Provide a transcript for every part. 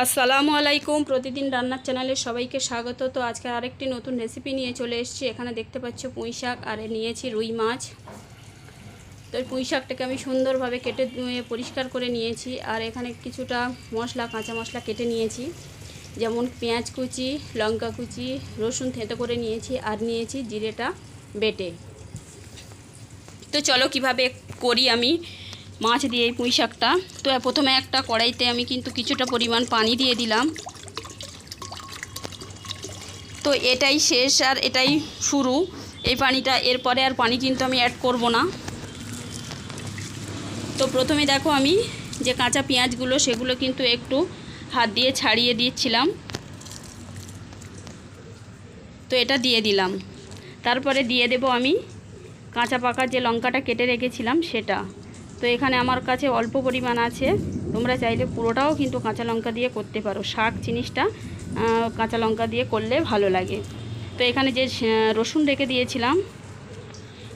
আসসালামু আলাইকুম। প্রতিদিন রান্নার চ্যানেলে সবাইকে স্বাগত। তো আজকে আরেকটি নতুন রেসিপি নিয়ে চলে এসেছি। এখানে দেখতে পাচ্ছ পুঁই শাক আর নিয়েছি রুই মাছ। তো এই পুঁই শাকটাকে আমি সুন্দরভাবে কেটে ধুয়ে পরিষ্কার করে নিয়েছি। আর এখানে কিছুটা মশলা, কাঁচা মশলা কেটে নিয়েছি, যেমন পেঁয়াজ কুচি, লঙ্কা কুচি, রসুন থেঁতো করে নিয়েছি, আর নিয়েছি জিরেটা বেটে। তো চলো কিভাবে করি আমি মাছ দিয়ে এই পুঁই শাকটা। তো প্রথমে একটা কড়াইতে আমি কিন্তু কিছুটা পরিমাণ পানি দিয়ে দিলাম। তো এটাই শেষ আর এটাই শুরু, এই পানিটা। এরপরে আর পানি কিন্তু আমি অ্যাড করব না। তো প্রথমে দেখো আমি যে কাঁচা পেঁয়াজগুলো সেগুলো কিন্তু একটু হাত দিয়ে ছাড়িয়ে দিচ্ছিলাম। তো এটা দিয়ে দিলাম। তারপরে দিয়ে দেব আমি কাঁচা পাকা যে লঙ্কাটা কেটে রেখেছিলাম সেটা। তো এখানে আমার কাছে অল্প পরিমাণ আছে, তোমরা চাইলে পুরোটাও কিন্তু কাঁচা লঙ্কা দিয়ে করতে পারো। শাক জিনিসটা কাঁচা লঙ্কা দিয়ে করলে ভালো লাগে। তো এখানে যে রসুন রেখে দিয়েছিলাম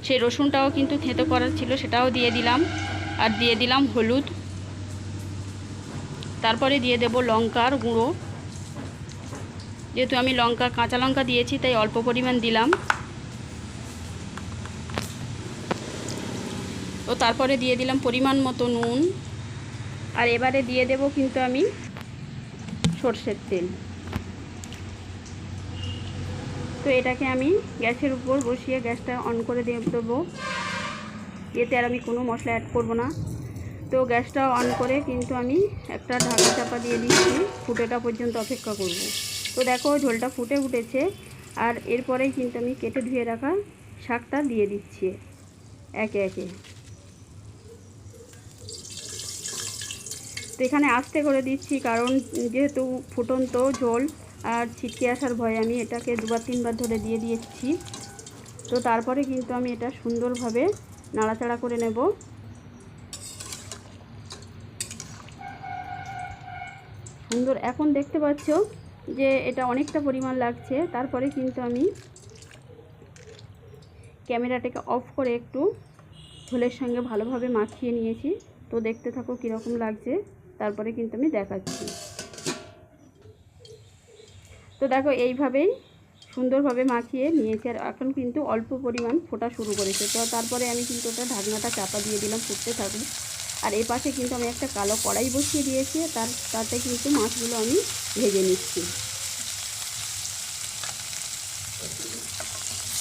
সেই রসুনটাও কিন্তু থেঁতো করার ছিল, সেটাও দিয়ে দিলাম। আর দিয়ে দিলাম হলুদ। তারপরে দিয়ে দেব লঙ্কার গুঁড়ো। যেহেতু আমি কাঁচা লঙ্কা দিয়েছি তাই অল্প পরিমাণ দিলাম। তো তারপরে দিয়ে দিলাম পরিমাণ মতো নুন। আর এবারে দিয়ে দেব কিন্তু আমি সরষের তেল। তো এটাকে আমি গ্যাসের উপর বসিয়ে গ্যাসটা অন করে দেবো। এতে আর আমি কোনো মশলা অ্যাড করব না। তো গ্যাসটা অন করে কিন্তু আমি একটা ঢাকা চাপা দিয়ে দিচ্ছি, ফুটেটা পর্যন্ত অপেক্ষা করব। তো দেখো ঝোলটা ফুটে উঠেছে। আর এরপরেই কিন্তু আমি কেটে ধুয়ে রাখা শাকটা দিয়ে দিচ্ছি একে একে। তো এখানে আস্তে করে দিচ্ছি, কারণ যেহেতু ফুটন্ত ঝোল আর ছিটকে আসার ভয়ে আমি এটাকে দুবার তিনবার ধরে দিয়ে দিয়েছি। তো তারপরে কিন্তু আমি এটা সুন্দরভাবে নাড়াচাড়া করে নেব। সুন্দর এখন দেখতে পাচ্ছ যে এটা অনেকটা পরিমাণ লাগছে। তারপরে কিন্তু আমি ক্যামেরাটাকে অফ করে একটু ঝোলের সঙ্গে ভালোভাবে মাখিয়ে নিয়েছি। তো দেখতে থাকো কীরকম লাগছে, তারপরে কিন্তু আমি দেখাচ্ছি। তো দেখো এইভাবেই সুন্দরভাবে মাখিয়ে নিয়েছি। আর এখন কিন্তু অল্প পরিমাণ ফোটা শুরু করেছে। তো তারপরে আমি কিন্তু ওটা ঢাকনাটা চাপা দিয়ে দিলাম, ফুটতে থাকুক। আর এই পাশে কিন্তু আমি একটা কালো কড়াই বসিয়ে দিয়েছি, তাতে কিন্তু মাছগুলো আমি ভেজে নিচ্ছি।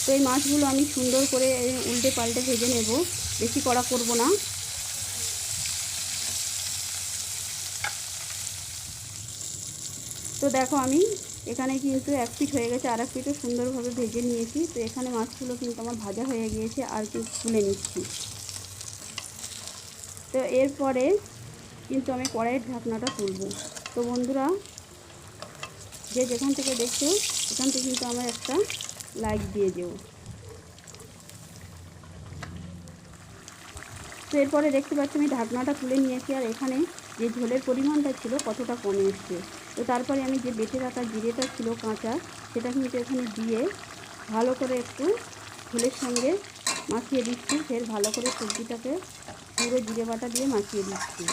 তো এই মাছগুলো আমি সুন্দর করে উল্টে পাল্টে ভেজে নেব, বেশি কড়া করব না। তো দেখো আমি এখানে কিন্তু এক পিঠ হয়ে গেছে, আর এক পিঠও সুন্দরভাবে ভেজে নিয়েছি। তো এখানে মাছগুলো কিন্তু আমার ভাজা হয়ে গিয়েছে, আর কিন্তু তুলে নিচ্ছি। তো এরপরে কিন্তু আমি কড়াইয়ের ঢাকনাটা তুলব। তো বন্ধুরা, যে যেখান থেকে দেখছো সেখান থেকে কিন্তু আমার একটা লাইক দিয়ে দিও। তো এরপরে দেখতে পাচ্ছি আমি ঢাকনাটা তুলে নিয়েছি। আর এখানে যে ঝোলের পরিমাণটা ছিল কতটা কমে এসছে। তো তারপরে আমি যে বেটে রাখা জিরেটা ছিল কাঁচা, সেটা কিন্তু এখানে দিয়ে ভালো করে একটু ঝোলের সঙ্গে মাখিয়ে দিচ্ছি। ফের ভালো করে সবজিটাকে পুরো জিরে বাটা দিয়ে মাখিয়ে দিচ্ছি।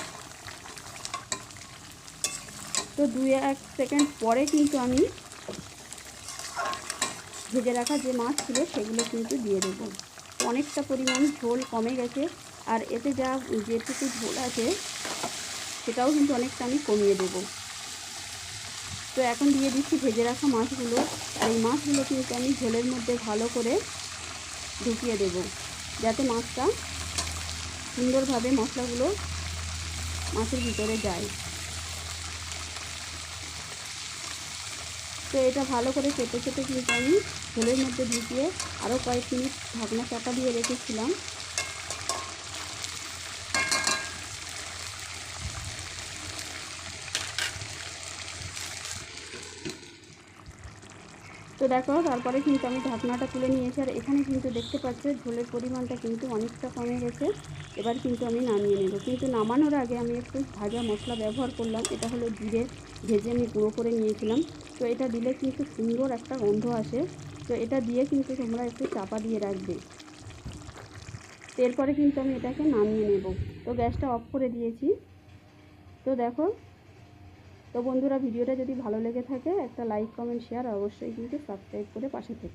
তো 2-1 সেকেন্ড পরে কিন্তু আমি ভেজে রাখা যে মাছ ছিল সেগুলো কিন্তু দিয়ে দেবো। অনেকটা পরিমাণ ঝোল কমে গেছে। আর এতে যেটুকু ঝোল আছে সেটাও কিন্তু অনেকটা আমি কমিয়ে দেবো। তো এখন দিয়ে দিচ্ছি ভেজে রাখা মাছগুলো। আর এই মাছগুলো কিন্তু আমি ঝোলের মধ্যে ভালো করে ঢুকিয়ে দেব, যাতে মাছটা সুন্দরভাবে মশলাগুলো মাছের ভিতরে যায়। তো এটা ভালো করে চেপে চেপে কিন্তু আমি ঝোলের মধ্যে ঢুকিয়ে আরও কয়েক মিনিট ঢাকনা চাপা দিয়ে রেখেছিলাম। তো দেখো তারপরে কিন্তু আমি ঢাকনাটা তুলে নিয়েছি। আর এখানে কিন্তু দেখতে পাচ্ছ ঝোলের পরিমাণটা কিন্তু অনেকটা কমে গেছে। এবার কিন্তু আমি নামিয়ে নেব। কিন্তু নামানোর আগে আমি একটু ভাজা মশলা ব্যবহার করলাম। এটা হলো জিরে ভেজে আমি গুঁড়ো করে নিয়েছিলাম। তো এটা দিলে কিন্তু সুন্দর একটা গন্ধ আসে। তো এটা দিয়ে কিন্তু তোমরা একটু চাপা দিয়ে রাখবে। এরপরে কিন্তু আমি এটাকে নামিয়ে নেব। তো গ্যাসটা অফ করে দিয়েছি। তো দেখো তো বন্ধুরা, ভিডিওটা যদি ভালো লেগে থাকে একটা লাইক, কমেন্ট, শেয়ার, অবশ্যই কিন্তু সাবস্ক্রাইব করে পাশে থেকে